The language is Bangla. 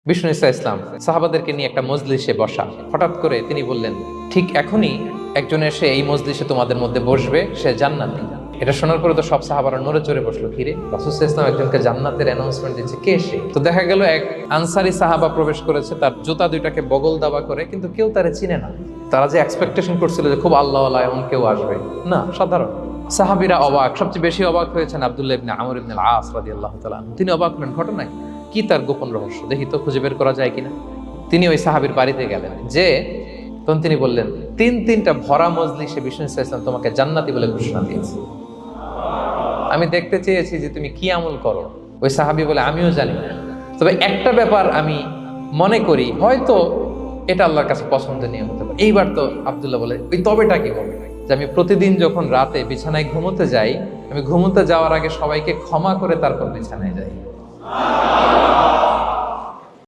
বিষ্ণু ইসা ইসলাম সাহাবাদেরকে নিয়ে একটা মজলিসে বসা। হঠাৎ করে তিনি বললেন, ঠিক এখনই একজন এসে এই মজলিসে তোমাদের মধ্যে বসবে, সে জান্নাতি। এটা শোনার পরে তো সব সাহাবারা নড়ে চড়ে বসলো, কিরে রাসূল সাল্লাল্লাহু আলাইহি ওয়াসাল্লাম একজনকে জান্নাতের অ্যানাউন্সমেন্ট দিচ্ছে, কে সে? তো দেখা গেল এক আনসারী সাহাবা প্রবেশ করেছে, তার জুতা দুইটাকে বগল দাবা করে, কিন্তু কেউ তারে চিনে না। তারা যে এক্সপেকটেশন করছিল যে খুব আল্লাহওয়ালা এমন কেউ আসবে, না, সাধারণ। সাহাবীরা অবাক, সবচেয়ে বেশি অবাক হয়েছেন আব্দুল্লাহ ইবনে আমর ইবনে আল-আস রাদিয়াল্লাহু তাআলা আনহু। তিনি অবাক হলেন, ঘটনা কি, তার গোপন রহস্য দেখি তো খুঁজে বের করা যায় কিনা। তিনি ওই সাহাবীর বাড়িতে গেলেন, যে তখন তিনি বললেন, তিনটা ভরা মজলিসে বিষ্ণু ইসা ইসলাম তোমাকে জান্নাতি বলে ঘোষণা দিয়েছে। আমি দেখতে চেয়েছি যে তুমি কি আমল করো। ওই সাহাবী বলে, আমিও জানি না, তবে একটা ব্যাপার আমি মনে করি হয়তো এটা আল্লাহর কাছে পছন্দনীয় হতে পারে। এইবার তো আব্দুল্লাহ বলে, ওই তবেটা কি বলে? যে আমি প্রতিদিন যখন রাতে বিছানায় ঘুমোতে যাই, আমি ঘুমোতে যাওয়ার আগে সবাইকে ক্ষমা করে তারপর বিছানায় যাই।